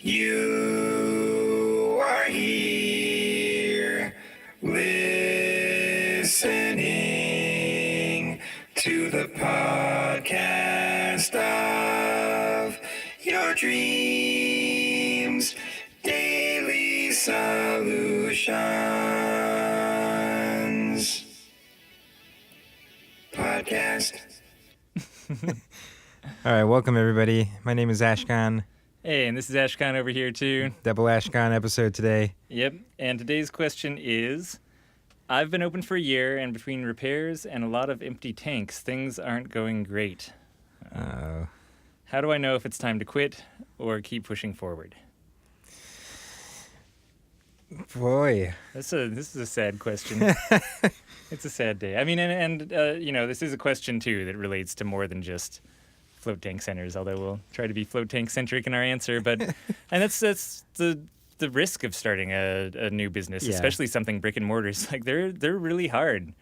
You are here listening to the podcast of your dreams, daily solutions podcast. All right, welcome everybody. My name is Ashkahn. Hey, and this is Ashkahn over here too. Double Ashkahn episode today. Yep, and today's question is, I've been open for a year, and between repairs and a lot of empty tanks, things aren't going great. How do I know if it's time to quit or keep pushing forward? Boy. This is a sad question. It's a sad day. I mean, and this is a question too that relates to more than just float tank centers, although we'll try to be float tank centric in our answer. But and that's the risk of starting a new business, especially something brick and mortars. Like they're really hard.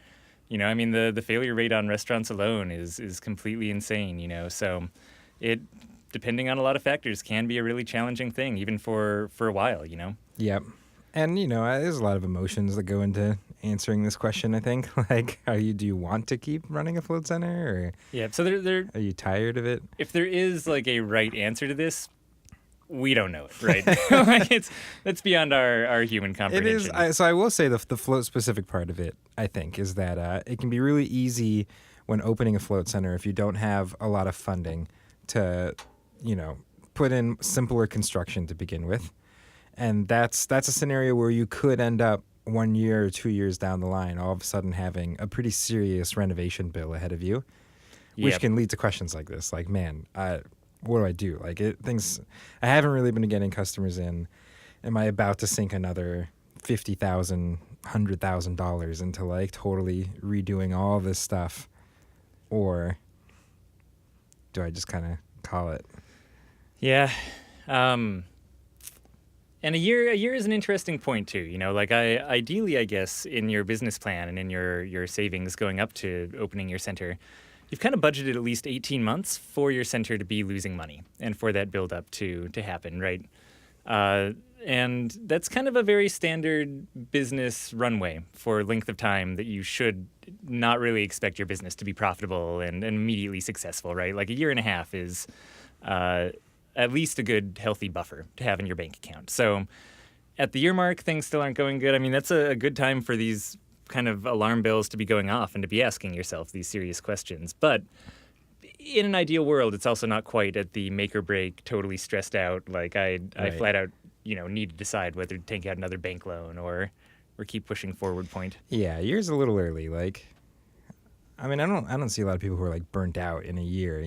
You know, I mean the failure rate on restaurants alone is completely insane. You know, so it, depending on a lot of factors, can be a really challenging thing, even for a while. You know. Yep. And there's a lot of emotions that go into answering this question, I think. Like, do you want to keep running a float center, or so there are you tired of it? If there is like a right answer to this, we don't know it, right? That's beyond our human comprehension. It is. So I will say the float specific part of it, I think, is that it can be really easy when opening a float center if you don't have a lot of funding to, put in simpler construction to begin with. And that's a scenario where you could end up 1 year or 2 years down the line, all of a sudden having a pretty serious renovation bill ahead of you, which can lead to questions like this. Like, man, what do I do? Like, I haven't really been getting customers in. Am I about to sink another $50,000, $100,000 into like totally redoing all this stuff, or do I just kind of call it? Yeah. And a year is an interesting point too. Ideally, I guess, in your business plan and in your savings going up to opening your center, you've kind of budgeted at least 18 months for your center to be losing money and for that build up to happen, right? And that's kind of a very standard business runway for length of time that you should not really expect your business to be profitable and immediately successful, right? Like a year and a half is at least a good, healthy buffer to have in your bank account. So at the year mark, things still aren't going good. I mean, that's a good time for these kind of alarm bells to be going off and to be asking yourself these serious questions. But in an ideal world, it's also not quite at the make or break, totally stressed out, like I flat out, need to decide whether to take out another bank loan or keep pushing forward point. Yeah, a year's a little early. Like, I mean, I don't see a lot of people who are like burnt out in a year,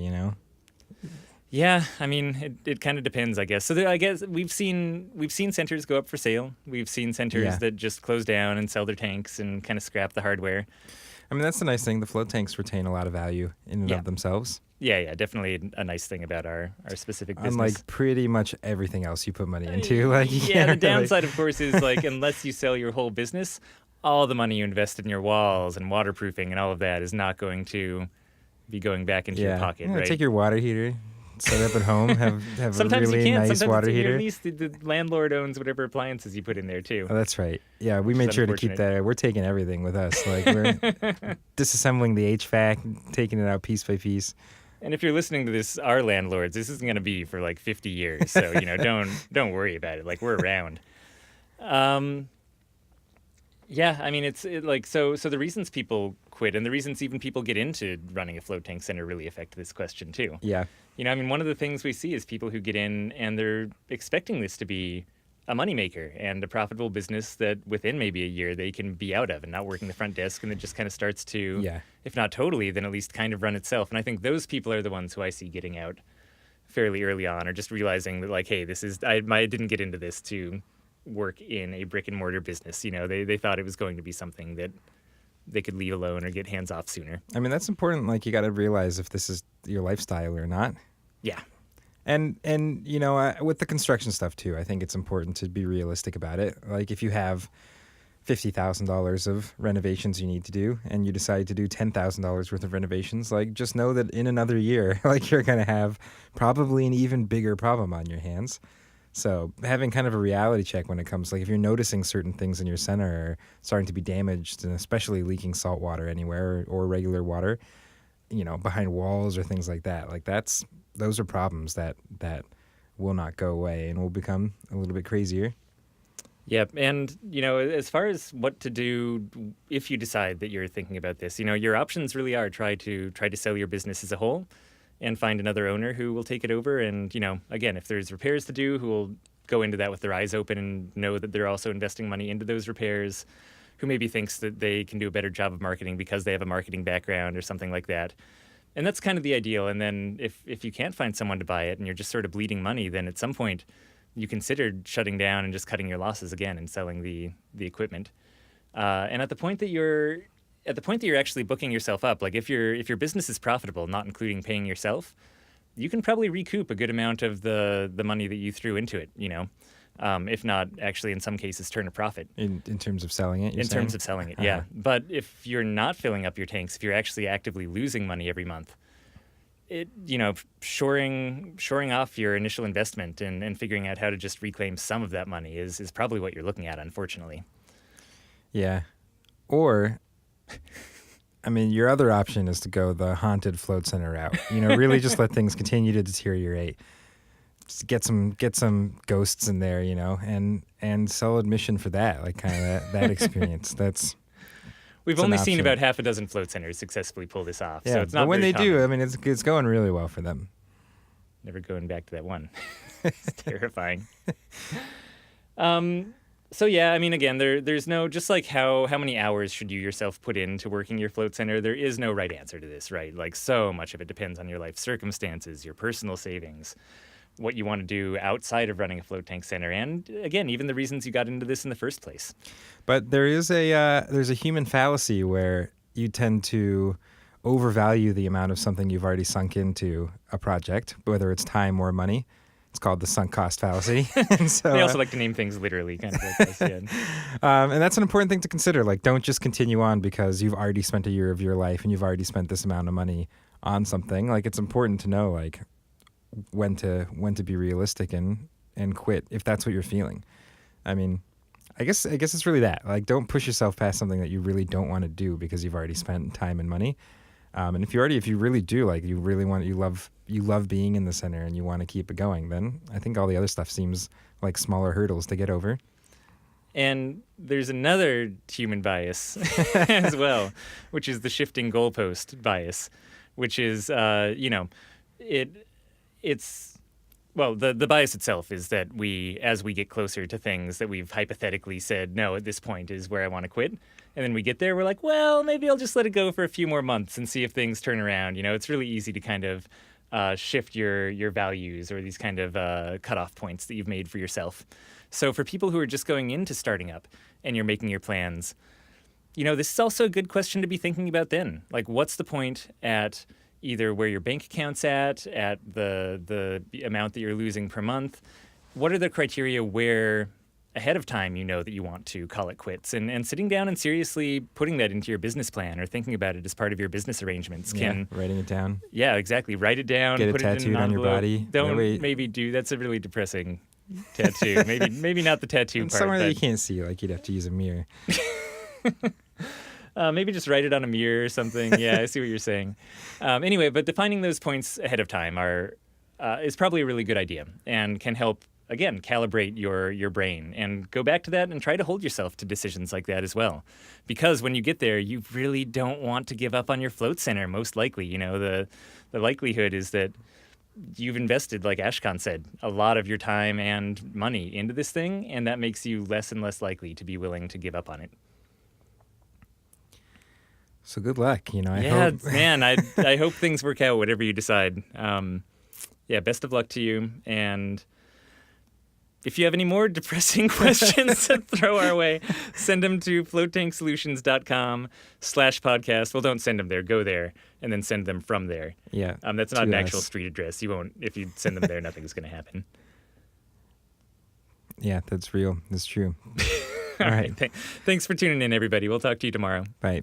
Yeah, I mean, it kind of depends, I guess. So I guess we've seen centers go up for sale. We've seen centers that just close down and sell their tanks and kind of scrap the hardware. I mean, that's the nice thing. The float tanks retain a lot of value in and of themselves. Yeah, definitely a nice thing about our specific business. Unlike pretty much everything else you put money into. The downside, of course, is like unless you sell your whole business, all the money you invested in your walls and waterproofing and all of that is not going to be going back into your pocket, right? Take your water heater. Set up at home, have sometimes a really nice water heater. At least the landlord owns whatever appliances you put in there too. Oh, that's right. Yeah, we made sure to keep that. We're taking everything with us. Like we're disassembling the HVAC, taking it out piece by piece. And if you're listening to this, our landlords, this isn't going to be for like 50 years. So don't worry about it. Like we're around. Yeah, I mean, so the reasons people quit and the reasons even people get into running a float tank center really affect this question too. Yeah. I mean, one of the things we see is people who get in and they're expecting this to be a moneymaker and a profitable business that within maybe a year they can be out of and not working the front desk, and it just kind of starts to, if not totally, then at least kind of run itself. And I think those people are the ones who I see getting out fairly early on, or just realizing that like, hey, I didn't get into this to work in a brick and mortar business. They thought it was going to be something that they could leave alone or get hands off sooner. I mean, that's important. Like, you got to realize if this is your lifestyle or not. Yeah. And with the construction stuff too, I think it's important to be realistic about it. Like, if you have $50,000 of renovations you need to do, and you decide to do $10,000 worth of renovations, like, just know that in another year, like, you're going to have probably an even bigger problem on your hands. So having kind of a reality check when it comes, like if you're noticing certain things in your center are starting to be damaged, and especially leaking salt water anywhere or regular water, behind walls or things like that, like those are problems that will not go away and will become a little bit crazier. Yep. And, as far as what to do if you decide that you're thinking about this, your options really are try to sell your business as a whole and find another owner who will take it over. And, again, if there's repairs to do, who will go into that with their eyes open and know that they're also investing money into those repairs, who maybe thinks that they can do a better job of marketing because they have a marketing background or something like that. And that's kind of the ideal. And then if you can't find someone to buy it and you're just sort of bleeding money, then at some point you considered shutting down and just cutting your losses again and selling the equipment. And at the point that you're actually booking yourself up, like if your business is profitable, not including paying yourself, you can probably recoup a good amount of the money that you threw into it. If not actually in some cases turn a profit. In terms of selling it, terms of selling it, yeah. But if you're not filling up your tanks, if you're actually actively losing money every month, shoring off your initial investment and figuring out how to just reclaim some of that money is probably what you're looking at, unfortunately. Yeah. Or, your other option is to go the haunted float center route. Really just let things continue to deteriorate. Just get some ghosts in there, and sell admission for that, like kind of that experience. We've only seen about half a dozen float centers successfully pull this off. Yeah, so it's not but when very they do, common. it's going really well for them. Never going back to that one. It's terrifying. So yeah, again, there's no, just like how many hours should you yourself put into working your float center, there is no right answer to this, right? Like so much of it depends on your life circumstances, your personal savings, what you want to do outside of running a float tank center, and again, even the reasons you got into this in the first place. But there's a human fallacy where you tend to overvalue the amount of something you've already sunk into a project, whether it's time or money. It's called the sunk cost fallacy. And so, they also like to name things literally, kind of like this. Yeah. And that's an important thing to consider. Like, don't just continue on because you've already spent a year of your life and you've already spent this amount of money on something. Like, it's important to know like when to be realistic and quit if that's what you're feeling. I guess it's really that. Like, don't push yourself past something that you really don't want to do because you've already spent time and money. And if you really do, like, you love being in the center and you want to keep it going, then I think all the other stuff seems like smaller hurdles to get over. And there's another human bias as well, which is the shifting goalpost bias, which is, the bias itself is that as we get closer to things that we've hypothetically said, no, at this point is where I want to quit. And then we get there, we're like, well, maybe I'll just let it go for a few more months and see if things turn around. It's really easy to kind of shift your values or these kind of cutoff points that you've made for yourself. So for people who are just going into starting up and you're making your plans, this is also a good question to be thinking about then. Like, what's the point at either where your bank account's at the amount that you're losing per month? What are the criteria where ahead of time that you want to call it quits? And sitting down and seriously putting that into your business plan or thinking about it as part of your business arrangements writing it down. Yeah, exactly. Write it down. Get it put tattooed it in an on your body. Don't maybe do. That's a really depressing tattoo. maybe not the tattoo part. Somewhere that you can't see, like you'd have to use a mirror. Maybe just write it on a mirror or something. Yeah, I see what you're saying. Anyway, but defining those points ahead of time is probably a really good idea and can help, again, calibrate your brain and go back to that and try to hold yourself to decisions like that as well. Because when you get there, you really don't want to give up on your float center, most likely. The likelihood is that you've invested, like Ashkahn said, a lot of your time and money into this thing, and that makes you less and less likely to be willing to give up on it. So good luck, I hope. Yeah, man, I hope things work out, whatever you decide. Best of luck to you. And if you have any more depressing questions to throw our way, send them to floatanksolutions.com/podcast. Well, don't send them there. Go there and then send them from there. Yeah. That's not an actual street address. You won't, if you send them there, nothing's going to happen. Yeah, that's real. That's true. All right. Thanks for tuning in, everybody. We'll talk to you tomorrow. Bye.